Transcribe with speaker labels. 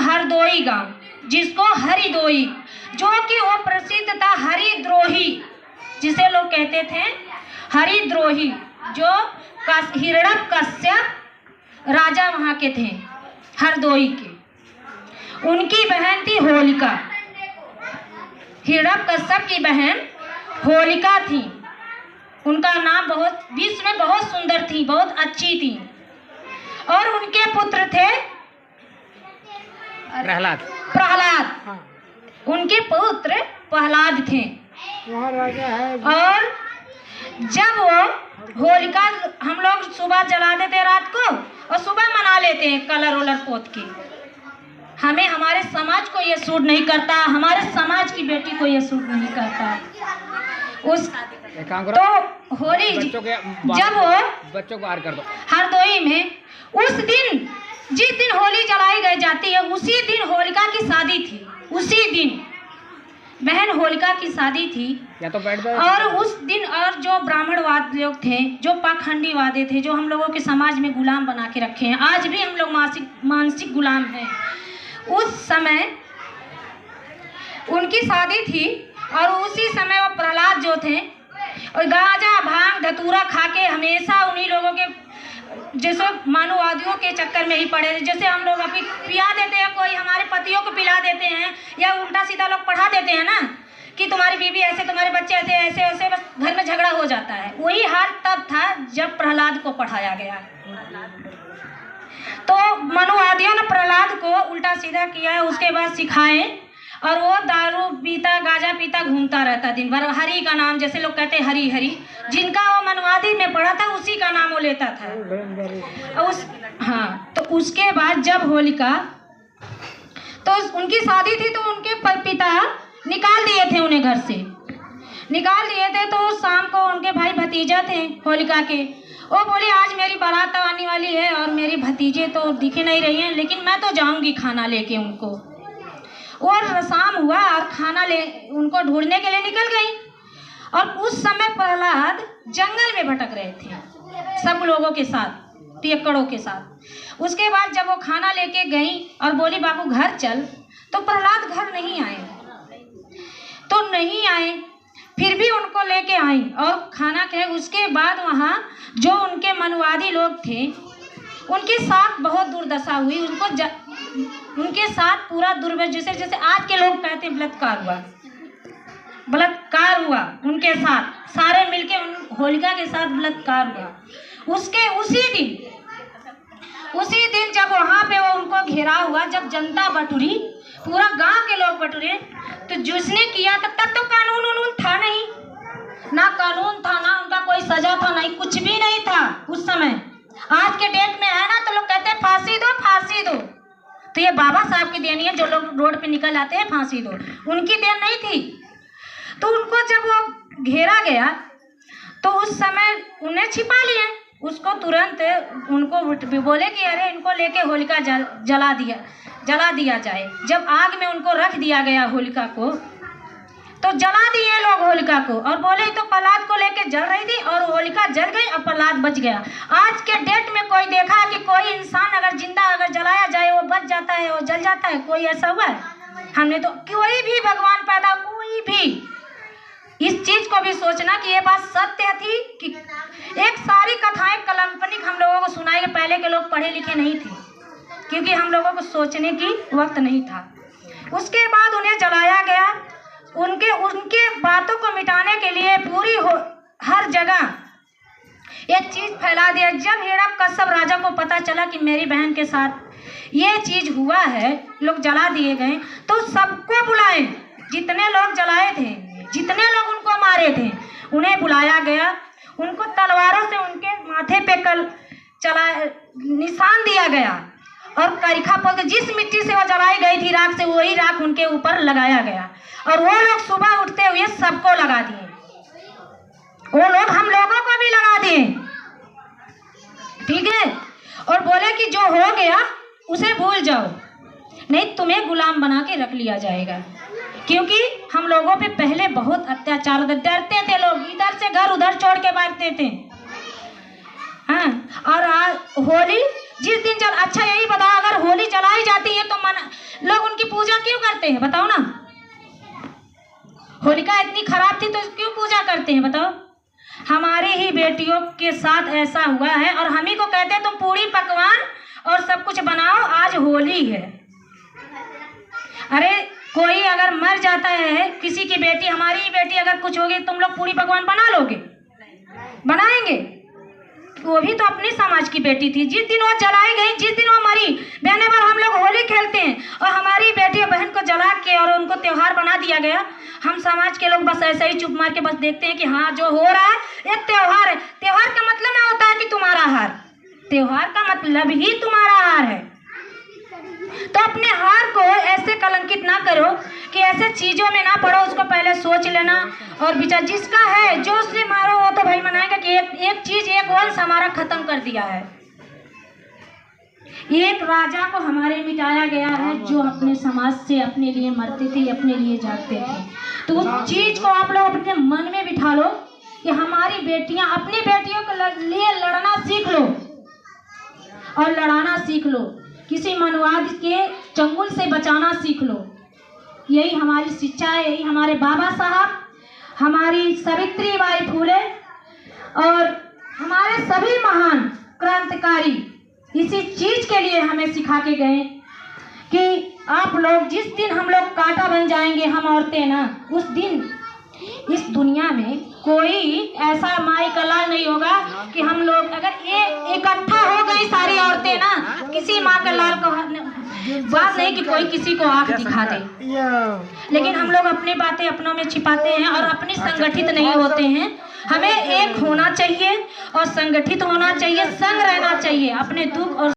Speaker 1: हरदोई गांव, जिसको हरिदोई, जो कि वो प्रसिद्ध था हरिद्रोही, जिसे लोग कहते थे हरिद्रोही, जो हिरण्यकश्यप राजा वहाँ के थे हरदोई के। उनकी बहन थी होलिका, हिरण्यकश्यप की बहन होलिका थी। उनका नाम बहुत विश्व में बहुत सुंदर थी, बहुत अच्छी थी। और उनके पुत्र थे प्रहलाद।
Speaker 2: हाँ।
Speaker 1: उनके पुत्र प्रहलाद थे।
Speaker 2: वहाँ राजा है।
Speaker 1: और जब वो होलिका, हम लोग सुबह जला देते रात को और सुबह मना लेते हैं कलर वलर पोत के। हमें हमारे समाज को ये सूट नहीं करता, हमारे समाज की बेटी को ये सूट नहीं करता। उस तो होली जब वो
Speaker 2: बच्चों को आर कर दो
Speaker 1: हरदोई में, उस दिन जिस दिन होली जलाई गई जाती है उसी दिन होलिका की शादी थी। उसी दिन बहन होलिका की शादी थी।
Speaker 2: या तो बैठ
Speaker 1: और उस दिन और जो ब्राह्मणवाद लोग थे, जो पाखंडीवादी थे, जो हम लोगों के समाज में गुलाम बना के रखे हैं, आज भी हम लोग मानसिक गुलाम हैं। उस समय उनकी शादी थी और उसी समय वो प्रहलाद जो थे और गांजा भांग धतूरा खा के हमेशा उन्हीं लोगों के जैसे मानववादियों के चक्कर में ही पड़े थे। जैसे हम लोग अभी पिला देते हैं, कोई हमारे पतियों को पिला देते हैं, या उल्टा सीधा लोग पढ़ा देते हैं ना कि तुम्हारी बीवी ऐसे, तुम्हारे बच्चे ऐसे ऐसे ऐसे, बस घर में झगड़ा हो जाता है। वही हाल तब था जब प्रहलाद को पढ़ाया गया। तो मनुवादियों ने प्रहलाद को उल्टा सीधा किया, उसके बाद सिखाए और वो दारू पीता, गांजा पीता घूमता रहता दिन भर। हरि का नाम, जैसे लोग कहते हैं हरि हरि, जिनका वो मनवादी में पढ़ा था उसी का नाम वो लेता था। तो उसके बाद जब होलिका, तो उनकी शादी थी तो उनके पिता निकाल दिए थे, उन्हें घर से निकाल दिए थे। तो शाम को उनके भाई भतीजा थे होलिका के, वो बोले आज मेरी बारात आने वाली है और मेरी भतीजे तो दिखे नहीं रही हैं, लेकिन मैं तो जाऊंगी खाना लेके उनको। और शाम हुआ और खाना ले उनको ढूंढने के लिए निकल गई। और उस समय प्रहलाद जंगल में भटक रहे थे सब लोगों के साथ, पियक्कड़ों के साथ। उसके बाद जब वो खाना लेके गई और बोली बाबू घर चल, तो प्रहलाद घर नहीं आए। फिर भी उनको लेके आई और खाना खाए। उसके बाद वहाँ जो उनके मनवादी लोग थे उनके साथ बहुत दुर्दशा हुई। उनके साथ पूरा जैसे जैसे आज के लोग कहते हैं बलात्कार हुआ उनके साथ, सारे मिलके होलिका के साथ बलात्कार हुआ। उसी दिन जब वहाँ पे वो उनको घेराव हुआ, जब जनता बटुरी, पूरा गांव के लोग बटुरे, तो जिसने किया था तब तो कानून था नहीं, ना कानून था, ना उनका कोई सजा था, नहीं कुछ भी नहीं था उस समय। आज के डेट में है ना तो लोग कहते हैं फांसी दो फांसी दो। तो ये बाबा साहब की देन है, जो लोग रोड पे निकल आते हैं फांसी दो, उनकी देन नहीं थी। तो उनको जब वो घेरा गया तो उस समय उन्हें छिपा लिए। उसको तुरंत उनको बोले कि अरे इनको लेके होलिका जला दिया जाए। जब आग में उनको रख दिया गया होलिका को, तो जला दिए लोग होलिका को और बोले तो प्रहलाद को लेके जल रही थी और होलिका जल गई और प्रहलाद बच गया। आज के डेट में कोई देखा कि कोई इंसान अगर जिंदा अगर जलाया जाए वो बच जाता है, वो जल जाता है? कोई ऐसा हुआ है? हमने तो कोई भी भगवान पैदा, कोई भी इस चीज को भी सोचना कि ये बात सत्य थी कि एक सारी कथाएं काल्पनिक हम लोगों को सुनाई। पहले के लोग पढ़े लिखे नहीं थे क्योंकि हम लोगों को सोचने की वक्त नहीं था। उसके बाद उन्हें जलाया गया। उनके बातों को मिटाने के लिए पूरी हर जगह एक चीज फैला दिया। जब हिरण्यकश्यप राजा को पता चला कि मेरी बहन के साथ ये चीज हुआ है, लोग जला दिए गए, तो सबको बुलाए, जितने लोग जलाए थे, जितने लोग उनको मारे थे, उन्हें बुलाया गया। उनको तलवारों से उनके माथे पे निशान दिया गया और करिखा पर जिस मिट्टी से वो जलाई गई थी राख से, वही राख उनके ऊपर लगाया गया। और वो लोग सुबह उठते हुए सबको लगा दिए, वो लोग हम लोगों को भी लगा दिए, ठीक है। और बोले कि जो हो गया उसे भूल जाओ, नहीं तुम्हें गुलाम बना के रख लिया जाएगा। क्योंकि हम लोगों पे पहले बहुत अत्याचार होते, डरते थे लोग, इधर से घर उधर छोड़ के भागते थे। हाँ, और होली जिस दिन अच्छा यही बताओ, अगर होली जलाई जाती है तो करते हैं बताओ ना? होलिका इतनी खराब थी तो क्यों पूजा करते हैं बताओ? हमारी ही बेटियों के साथ ऐसा हुआ है और हम ही को कहते हैं तुम पूरी पकवान और सब कुछ बनाओ, आज होली है। अरे कोई अगर मर जाता है, किसी की बेटी, हमारी ही बेटी अगर कुछ होगी, तुम लोग पूरी पकवान बना लोगे? बनाएंगे? वो भी तो अपने समाज की बेटी थी। जिस दिन वो जलाई गई, जिस दिन वो मरी, बहने पर हम लोग होली खेलते हैं और हमारी बेटी और बहन को जला के और उनको त्योहार बना दिया गया। हम समाज के लोग बस ऐसे ही चुप मार के बस देखते हैं कि हाँ जो हो रहा है एक त्योहार है। त्योहार का मतलब ना होता है कि तुम्हारा हार, त्योहार का मतलब ही तुम्हारा हार है। तो अपने हार को ऐसे कलंकित ना करो कि ऐसे चीजों में ना पड़ो, उसको पहले सोच लेना। और बेचारा जिसका है जो उससे मारो, वो तो भाई मनाएगा कि एक चीज, एक वंश हमारा खत्म कर दिया है। एक राजा को हमारे मिटाया गया है जो अपने समाज से अपने लिए मरते थे, अपने लिए जागते थे। तो उस चीज को आप लोग अपने मन में बिठा लो कि हमारी बेटियां, अपनी बेटियों के लिए लड़ना सीख लो और लड़ाना सीख लो, किसी मनवाद के चंगुल से बचाना सीख लो। यही हमारी शिक्षा है, यही हमारे बाबा साहब, हमारी सावित्रीबाई फुले और हमारे सभी महान क्रांतिकारी इसी चीज के लिए हमें सिखा के गए कि आप लोग, जिस दिन हम लोग कांटा बन जाएंगे हम औरतें ना, उस दिन इस दुनिया में कोई ऐसा माई का लाल नहीं होगा कि हम लोग अगर ये इकट्ठा हो गई सारी औरतें ना, किसी माँ का लाल को बात नहीं कि कोई किसी को आंख दिखा दे, लेकिन हम लोग अपनी बातें अपनों में छिपाते हैं और अपनी संगठित नहीं होते हैं। हमें एक होना चाहिए और संगठित होना चाहिए, संग रहना चाहिए, अपने दुख और